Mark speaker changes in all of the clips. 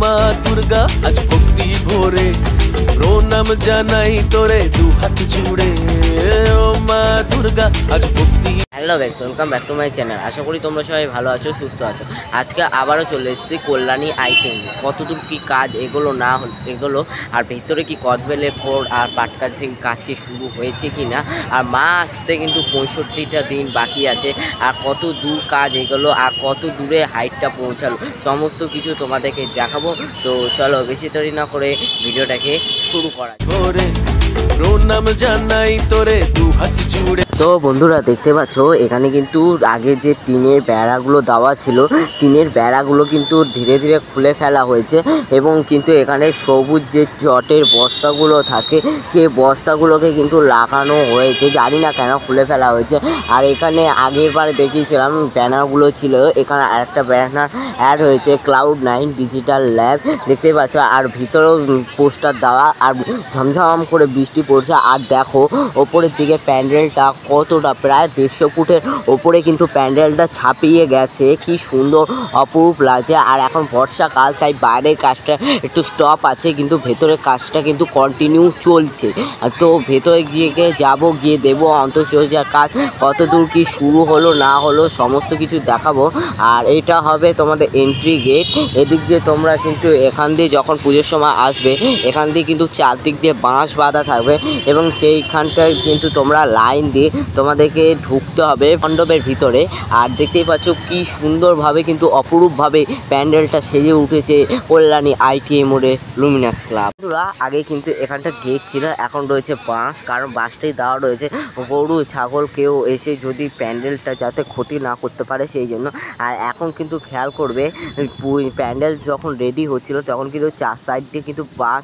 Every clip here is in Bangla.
Speaker 1: মা দুর্গা আজ ভক্তি ভরে প্রণাম জানাই তোরে দু হাত জুড়ে। ও মা দুর্গা আজ ভক্তি।
Speaker 2: Hello guys, welcome back to my channel. আশা করি তোমরা সবাই ভালো আছো, সুস্থ আছো। আজকে আবারও চলে এসেছি কল্যাণী আইটেম। কতদূর কি কাজ এগুলো না এগুলো, আর ভেতরে কি কদবেলের ফোড় আর পাটকার যে কাজ কি শুরু হয়েছে কি না, আর মা আসতে কিন্তু 65টা দিন বাকি আছে, আর কত দূর কাজ এগুলো, আর কত দূরে হাইটটা পৌঁছালো, সমস্ত কিছু তোমাদেরকে দেখাবো। তো চলো বেশি দেরি না করে ভিডিওটাকে শুরু করা।
Speaker 1: প্রণাম জানাই তোরে দু হাত জুড়ে।
Speaker 2: তো বন্ধুরা দেখতে পাচ্ছ এখানে কিন্তু আগে যে টিনের বেড়াগুলো দেওয়া ছিল, টিনের বেড়াগুলো কিন্তু ধীরে ধীরে খুলে ফেলা হয়েছে, এবং কিন্তু এখানে সবুজ যে চটের বস্তাগুলো থাকে সেই বস্তাগুলোকে কিন্তু লাগানো হয়েছে। জানি না কেন খুলে ফেলা হয়েছে। আর এখানে আগের বার দেখিয়েছিলাম ব্যানারগুলো ছিল, এখানে আরেকটা ব্যানার অ্যাড হয়েছে Cloud9 ডিজিটাল ল্যাব, দেখতে পাচ্ছ। আর ভিতরেও পোস্টার দেওয়া, আর ঝমঝম করে বৃষ্টি পড়ছে। আর দেখো ওপরের দিকে প্যান্ডেলটা কতটা, প্রায় 150 ফুটের ওপরে কিন্তু প্যান্ডেলটা ছাপিয়ে গেছে। কি সুন্দর অপরূপ লাগছে। আর এখন বর্ষাকাল, তাই বাইরের কাজটা একটু স্টপ আছে, কিন্তু ভেতরের কাজটা কিন্তু কন্টিনিউ চলছে। তো ভেতরে গিয়ে গিয়ে দেবো অন্তঃসজ্জার কাজ কত দূর কি শুরু হলো না হলো সমস্ত কিছু দেখাবো। আর এটা হবে তোমাদের এন্ট্রি গেট। এদিক দিয়ে তোমরা কিন্তু এখান দিয়ে যখন পুজোর সময় আসবে, এখান দিয়ে কিন্তু চারদিক দিয়ে বাঁশ বাঁধা থাকবে, এবং সেইখানটায় কিন্তু তোমরা লাইন দিয়ে তোমাদেরকে ঢুকতে হবে মণ্ডপের ভিতরে। আর দেখতেই পাচ্ছ কি সুন্দরভাবে কিন্তু অপরূপভাবে প্যান্ডেলটা সেজে উঠেছে কল্যাণী আইটিএ মোড়ে লুমিনাস ক্লাব। আগে কিন্তু এখানটা গেট ছিল, এখন রয়েছে বাঁশ, কারণ বাঁশটাই দেওয়া রয়েছে গরু ছাগল কেউ এসে যদি প্যান্ডেলটা যাতে ক্ষতি না করতে পারে সেই জন্য। আর এখন কিন্তু খেয়াল করবে, প্যান্ডেল যখন রেডি হচ্ছিল তখন কিন্তু চার সাইড দিয়ে কিন্তু বাঁশ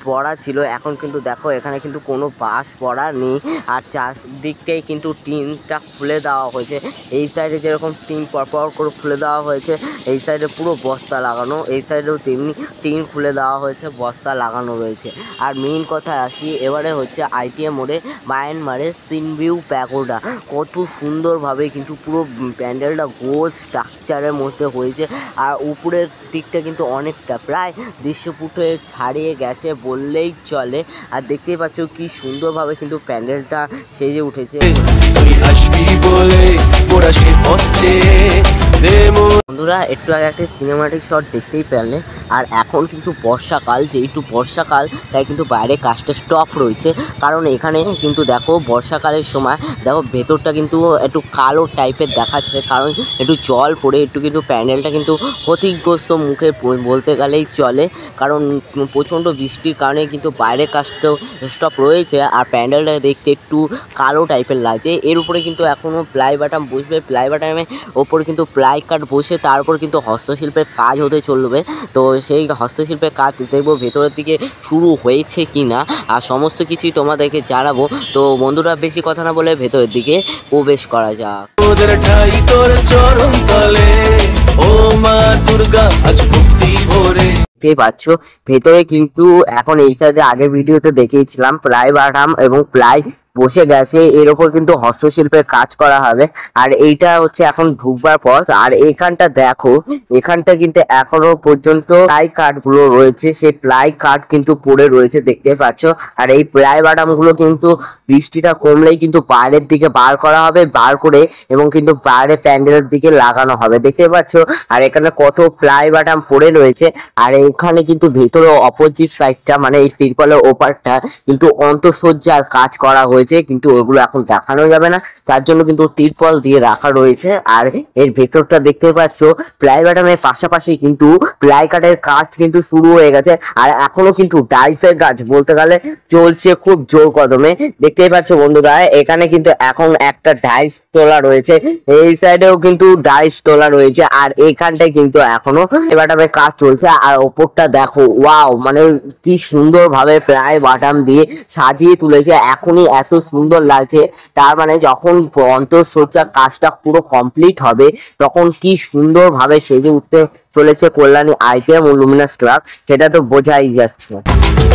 Speaker 2: পড়া ছিল, এখন কিন্তু দেখো এখানে কিন্তু কোনো বাঁশ পড়া নেই। আর চারদিকটাই কিন্তু টিনটা খুলে দেওয়া হয়েছে। এই সাইডে যেরকম টিন পরপর করে খুলে দেওয়া হয়েছে, এই সাইডে পুরো বস্তা লাগানো, এই সাইডেও তেমনি টিন খুলে দেওয়া হয়েছে, বস্তা লাগানো রয়েছে। আর মেইন কথা আসি, এবারে হচ্ছে আইটিএ মোড়ে মায়ানমারের সিনভিউ প্যাগোডা। কত সুন্দরভাবে কিন্তু পুরো প্যান্ডেলটা গোল স্ট্রাকচারের মধ্যে হয়েছে। আর উপরের দিকটা কিন্তু অনেকটা প্রায় 150 ফুটে ছাড়িয়ে গেছে বললেই চলে। আর দেখতেই পাচ্ছ কি সুন্দরভাবে কিন্তু প্যান্ডেলটা সেজে উঠেছে। বন্ধুরা একটু আগে একটা সিনেমাটিক শট দেখতেই পেলে। আর এখন কিন্তু বর্ষাকাল, যেহেতু বর্ষাকাল তাই কিন্তু বাইরে কাজটা স্টপ রয়েছে, কারণ এখানে কিন্তু দেখো বর্ষাকালের সময় দেখো ভেতরটা কিন্তু একটু কালো টাইপের দেখাচ্ছে, কারণ একটু জল পড়ে একটু কিন্তু প্যান্ডেলটা কিন্তু ক্ষতিগ্রস্ত মুখে বলতে গেলেই চলে, কারণ প্রচণ্ড বৃষ্টির কারণে কিন্তু বাইরের কাজটাও স্টপ রয়েছে। আর প্যান্ডেলটা দেখতে একটু কালো টাইপের লাগছে। এর উপরে কিন্তু এখনও প্লাই বাটাম বসবে, প্লাই বাটামের ওপরে কিন্তু প্লাই কাট বসে তারপর কিন্তু হস্তশিল্পের কাজ হতে চলবে। তো সেই হস্তশিল্পের কাজ দেখবো ভেতরের দিকে শুরু হয়েছে কি না, আর সমস্ত কিছুই তোমাদেরকে জানাবো। তো বন্ধুরা বেশি কথা না বলে ভেতরের দিকে প্রবেশ করা যাক।
Speaker 1: ও মা দুর্গা আজ ভক্তি ভরে।
Speaker 2: দেখতে পাচ্ছ ভেতরে কিন্তু এখন এই সাইডে আগে ভিডিওতে দেখিয়েছিলাম প্লাই বাটাম এবং প্লাই বসে গেছে, এর ওপর কিন্তু হস্তশিল্পের কাজ করা হবে। আর এইটা হচ্ছে এখন ঢুকবার পথ। আর এখানটা দেখো, এখানটা কিন্তু এখনো পর্যন্ত প্লাই কাঠ গুলো রয়েছে, সেই প্লাই কাঠ কিন্তু পড়ে রয়েছে দেখতে পাচ্ছ। আর এই প্লাই বাটাম গুলো কিন্তু বৃষ্টিটা কমলেই কিন্তু বাইরের দিকে বার করা হবে, বার করে এবং কিন্তু বাইরে প্যান্ডেলের দিকে লাগানো হবে দেখতে পাচ্ছ। আর এখানে কত প্লাই বাটাম পড়ে রয়েছে। আর এখানে কিন্তু ভেতরে অপোজিট সাইডটা মানে এই তিরপলের ওপারটা কিন্তু অন্তঃসজ্জার কাজ করা হয়েছে, কিন্তু ওগুলো এখন দেখানো যাবে না, তার জন্য কিন্তু তিরপল দিয়ে রাখা রয়েছে। আর এর ভেতরটা দেখতে পাচ্ছ প্লাই বাটামের পাশাপাশি কিন্তু প্লাই কাঠের কাজ কিন্তু শুরু হয়ে গেছে। আর এখনো কিন্তু ডাইসের কাজ বলতে গেলে চলছে খুব জোর কদমে। দেখতেই পাচ্ছ বন্ধুরা এখানে কিন্তু এখন একটা ডাইস তোলা রয়েছে, এই সাইডেও কিন্তু ডাইস তোলা রয়েছে। আর এইখানটায় কিন্তু এখনো বাটামের কাজ চলছে। আর ওপরটা দেখো, ওয়াও, মানে কি সুন্দর ভাবে প্লাই বাটাম দিয়ে সাজিয়ে তুলেছে, এখনই এত সুন্দর লাগছে। তার মানে যখন অন্তঃসজ্জার কাজটা পুরো কমপ্লিট হবে তখন কি সুন্দর ভাবে সেজে উঠতে চলেছে কল্যাণী আইটিএম ও লুমিনাস ক্লাব, সেটা তো বোঝাই যাচ্ছে।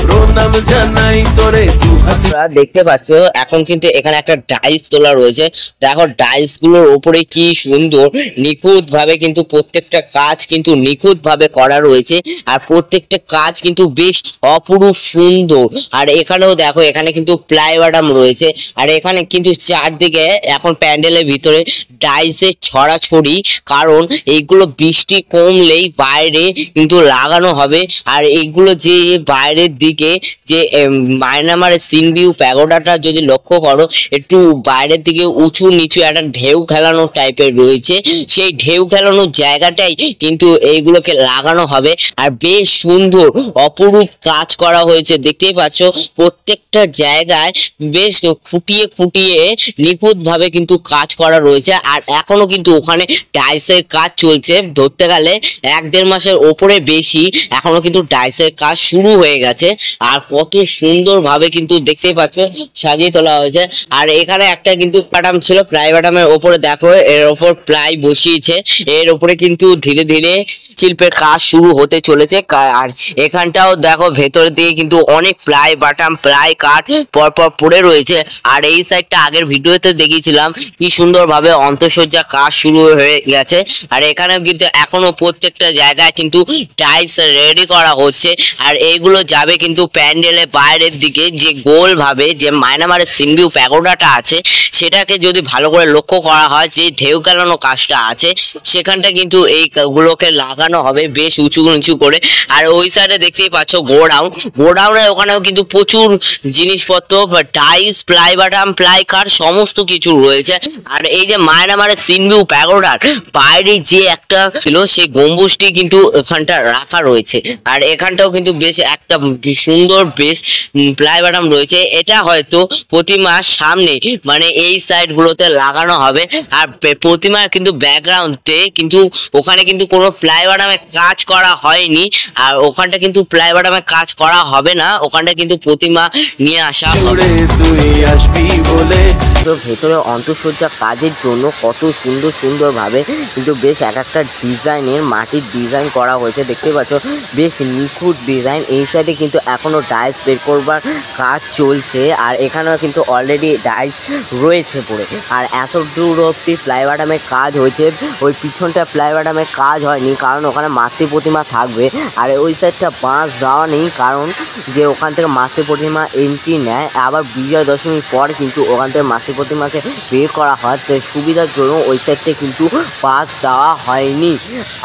Speaker 1: প্রণাম জানাই তোরে দু হাত।
Speaker 2: দেখতে পাচ্ছ এখন কিন্তু এখানে একটা ডাইস তোলা রয়েছে। দেখো ডাইস গুলোর উপরে কি সুন্দর নিখুঁত ভাবে কিন্তু প্রত্যেকটা কাজ কিন্তু নিখুঁত ভাবে করা রয়েছে, আর প্রত্যেকটা কাজ কিন্তু বেশ অপরূপ সুন্দর। আর এখানেও দেখো এখানে কিন্তু প্লাই বাটাম রয়েছে, আর এখানে কিন্তু চারদিকে এখন প্যান্ডেলের ভিতরে ডাইসের ছড়াছড়ি, কারণ এইগুলো বৃষ্টি কমলেই বাইরে কিন্তু লাগানো হবে। আর এইগুলো যে বাইরের দিকে যে মায়ানমারের সিনভিউ প্যাগোডাটা যদি লক্ষ্য করো, একটু বাইরের দিকে উঁচু নিচু একটা ঢেউ খেলানো টাইপের রয়েছে, সেই ঢেউ খেলানোর জায়গাটাই কিন্তু এইগুলোকে লাগানো হবে। আর বেশ সুন্দর অপরূপ কাজ করা হয়েছে, দেখতেই পাচ্ছ প্রত্যেকটা জায়গায় বেশ খুঁটিয়ে খুঁটিয়ে নিখুঁত ভাবে কিন্তু কাজ করা রয়েছে। আর এখনো কিন্তু ওখানে টাইলসের কাজ চলছে, ধরতে গেলে 1-1.5 মাসের ওপরে বেশি এখনো কিন্তু টাইলসের কাজ শুরু হয়ে গেছে। আর কত সুন্দর ভাবে কিন্তু দেখতেই পাচ্ছ সাজিয়ে তোলা হয়েছে। আর এখানে একটা কিন্তু বাটাম ছিল, প্লাই বাটামের ওপরে দেখো এর ওপর প্লাই বসিয়েছে, এর ওপরে কিন্তু ধীরে ধীরে শিল্পের কাজ শুরু হতে চলেছে। আর এখানটাও দেখো ভেতরের দিকে কিন্তু অনেক প্লাই বাটাম প্লাই কাঠ পরপর পড়ে রয়েছে। আর এই সাইডটা আগের ভিডিওতে দেখিয়েছিলাম কি সুন্দর ভাবে অন্তঃসজ্জা কাজ শুরু হয়ে গেছে। আর এখানেও কিন্তু এখনো প্রত্যেকটা জায়গায় কিন্তু টাইলস রেডি করা হচ্ছে। আর এইগুলো যাবে কিন্তু প্যান্ডেলের বাইরের দিকে, যে গোল ভাবে যে মায়ানমারের সিনভিউ প্যাগোডাটা আছে সেটাকে যদি ভালো করে লক্ষ্য করা হয়, যে ঢেউ খেলানো কাজটা আছে সেখানটা কিন্তু এইগুলোকে লাগানো হবে বেশ উঁচু নিচু করে। আর ওই সাইডে দেখতেই পাচ্ছ গোডাউনে ওখানেও কিন্তু প্রচুর জিনিসপত্র টাইলস প্লাই বাটাম প্লাই কাঠ সমস্ত কিছু রয়েছে। আর এই যে মায়ানমারের সিনভিউ প্যাগোডার বাইরে যে একটা ছিল সেই গম্বুজটি কিন্তু এখানটা রাখা রয়েছে। আর এখানটাও কিন্তু বেশ একটা সুন্দর বেশ প্লাই বাটাম রয়েছে, এটা হয়তো প্রতিমার সামনে মানে এই সাইড গুলোতে লাগানো হবে। আর প্রতিমার কিন্তু ব্যাকগ্রাউন্ডে কিন্তু ওখানে কিন্তু কোনো প্লাই বাটামে কাজ করা হয়নি, আর ওখানটা কিন্তু প্লাই বাটামে কাজ করা হবে না, ওখানটা কিন্তু প্রতিমা নিয়ে আসা হবে।
Speaker 1: তুই আসবি বলে
Speaker 2: তো ভেতরে অন্তঃসজ্জা কাজের জন্য কত সুন্দর সুন্দর ভাবে কিন্তু বেশ এক একটা ডিজাইনের মাটির ডিজাইন করা হয়েছে, দেখতে পাচ্ছ বেশ নিখুঁত ডিজাইন। এই সাইডে কিন্তু এখনো ডাইস বের করবার কাজ চলছে, আর এখানেও কিন্তু অলরেডি ডাইস রয়েছে পড়ে। আর এত দূর অব্দি প্লাই বাটামের কাজ হয়েছে, ওই পিছনটা প্লাই বাটামের কাজ হয়নি কারণ ওখানে মাতৃ প্রতিমা থাকবে। আর ওই সাইডটা বাঁশ দেওয়া নেই কারণ যে ওখান থেকে মাতৃ প্রতিমা এন্ট্রি নেয়, আবার বিজয়া দশমীর পর কিন্তু ওখান থেকে মাতৃ প্রতিমাকে বের করা হয়, তো সুবিধার জন্য ওই সাইডটা কিন্তু বাঁশ দেওয়া হয়নি।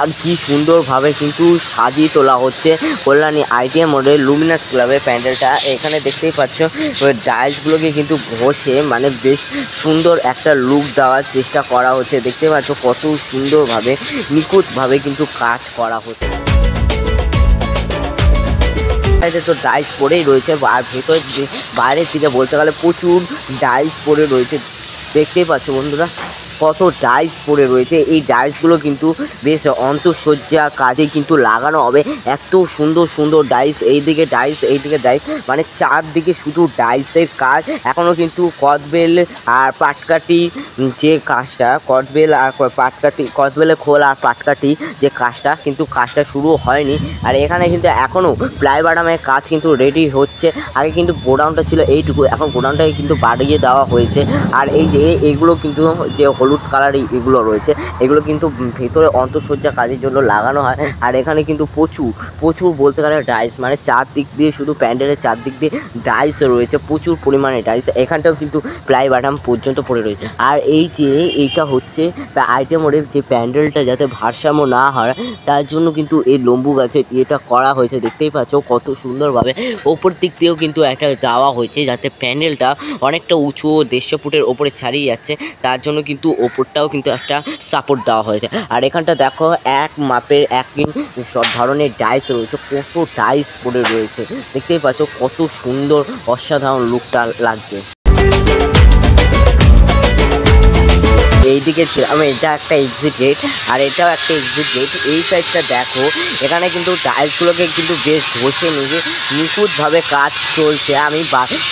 Speaker 2: আর কি সুন্দরভাবে কিন্তু সাজিয়ে তোলা হচ্ছে কল্যাণী আইটিএম মডেল লুমিনাস ক্লাবের প্যান্ডেলটা। এখানে দেখতেই পাচ্ছ ওই ডাইসগুলোকে কিন্তু ঘষে মানে বেশ সুন্দর একটা লুক দেওয়ার চেষ্টা করা হচ্ছে, দেখতে পাচ্ছ কত সুন্দরভাবে নিখুঁতভাবে কিন্তু কাজ করা হচ্ছে। তো ডাইস পড়েই রয়েছে, আর ভেতর বাইরের দিকে বলতে গেলে প্রচুর ডাইস পড়ে রয়েছে, দেখতেই পাচ্ছ বন্ধুরা কত ডাইস পড়ে রয়েছে। এই ডাইসগুলো কিন্তু বেশ অন্তঃসজ্জা কাজে কিন্তু লাগানো হবে, এত সুন্দর সুন্দর ডাইস, এইদিকে ডাইস এইদিকে ডাইস, মানে চারদিকে শুধু ডাইসের কাজ। এখনও কিন্তু কদবেল আর পাটকাঠি যে কাজটা, কদবেল আর পাটকাঠি, কদবেলের খোল আর পাটকাঠি যে কাজটা কিন্তু কাজটা শুরু হয়নি। আর এখানে কিন্তু এখনও প্লাই বাটামের কাজ কিন্তু রেডি হচ্ছে। আগে কিন্তু গোডাউনটা ছিল এইটুকু, এখন গোডাউনটাকে কিন্তু বাড়িয়ে দেওয়া হয়েছে। আর এই যে এইগুলো কিন্তু যে হলুদ কালার এগুলো রয়েছে এগুলো কিন্তু ভেতরে অন্তঃসজ্জা কাজের জন্য লাগানো হয়। আর এখানে কিন্তু প্রচুর প্রচুর বলতে গেলে ডাইস, মানে চারদিক দিয়ে শুধু প্যান্ডেলের চারদিক দিয়ে ডাইস রয়েছে, প্রচুর পরিমাণে ডাইস। এখানটাও কিন্তু প্লাই বাটাম পর্যন্ত পড়ে রয়েছে। আর এই যে এইটা হচ্ছে আইটেম মডেল যে প্যান্ডেলটা যাতে ভারসাম্য না হয় তার জন্য কিন্তু এই লম্বু গাছের এটা করা হয়েছে, দেখতেই পাচ্ছ কত সুন্দরভাবে। ওপর দিক দিয়েও কিন্তু একটা দেওয়া হয়েছে যাতে প্যান্ডেলটা অনেকটা উঁচু 150 ফুটের ওপরে ছাড়িয়ে যাচ্ছে, তার জন্য কিন্তু ওপরটাও কিন্তু একটা সাপোর্ট দেওয়া হয়েছে। আর এখানটা দেখো এক মাপের এক সব ধরনের ডাইস রয়েছে, কত ডাইস পড়ে রয়েছে, দেখতেই পাচ্ছ কত সুন্দর অসাধারণ লুকটা লাগছে। এইদিকে ছিলাম, এটা একটা এক্সিট গেট আর এটাও একটা এক্সিট গেট। এই সাইডটা দেখো, এখানে কিন্তু টাইলসগুলোকে কিন্তু বেশ ঘষে নিয়ে নিখুঁতভাবে কাজ চলছে। আমি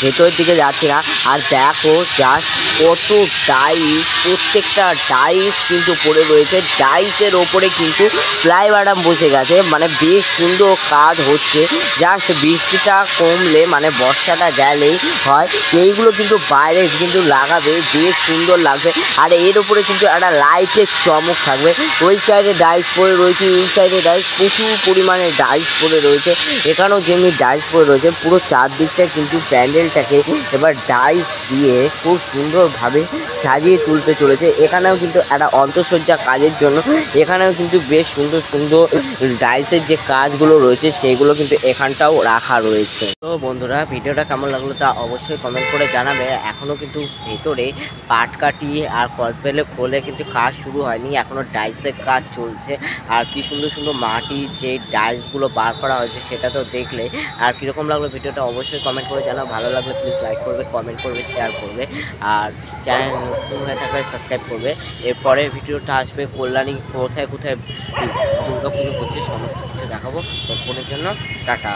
Speaker 2: ভেতরের দিকে যাচ্ছি না। আর দেখো জাস্ট কত টাইলস, প্রত্যেকটা টাইলস কিন্তু পড়ে রয়েছে। টাইলসের ওপরে কিন্তু প্লাই বাটাম বসে গেছে, মানে বেশ সুন্দর কাজ হচ্ছে। জাস্ট বৃষ্টিটা কমলে মানে বর্ষাটা গেলেই হয়, এইগুলো কিন্তু বাইরে কিন্তু লাগাবে, বেশ সুন্দর লাগবে। আর এর উপরে কিন্তু একটা লাইটের চমক থাকবে। ওই সাইডে ডাইস পড়ে রয়েছে, এই সাইডে ডাইস, প্রচুর পরিমাণে ডাইস পড়ে রয়েছে। এখানেও যেমনি ডাইস পড়ে রয়েছে, পুরো চারদিকটা কিন্তু প্যান্ডেলটাকে এবার ডাইস দিয়ে খুব সুন্দরভাবে সাজিয়ে তুলতে চলেছে। এখানেও কিন্তু একটা অন্তঃসজ্জা কাজের জন্য এখানেও কিন্তু বেশ সুন্দর সুন্দর ডাইসের যে কাজগুলো রয়েছে সেগুলো কিন্তু এখানটাও রাখা রয়েছে। তো বন্ধুরা, ভিডিওটা কেমন লাগলো তা অবশ্যই কমেন্ট করে জানাবে। এখনও কিন্তু ভেতরে পাটকাঠি আর কলপেলে খোলে কিন্তু কাজ শুরু হয়নি, এখনও ডাইসের কাজ চলছে। আর কি সুন্দর সুন্দর মাটির যে ডাইসগুলো বার করা হয়েছে সেটা তো দেখলে। আর কীরকম লাগলো ভিডিওটা অবশ্যই কমেন্ট করে জানাও। ভালো লাগলে প্লিজ লাইক করবে, কমেন্ট করবে, শেয়ার করবে। আর চ্যানেল নতুন হয়ে থাকলে সাবস্ক্রাইব করবে। এরপরের ভিডিওটা আসবে কল্যাণী কোথায় কোথায় দুর্গা পুজো হচ্ছে সমস্ত কিছু দেখাবো। ততক্ষণের জন্য টাটা।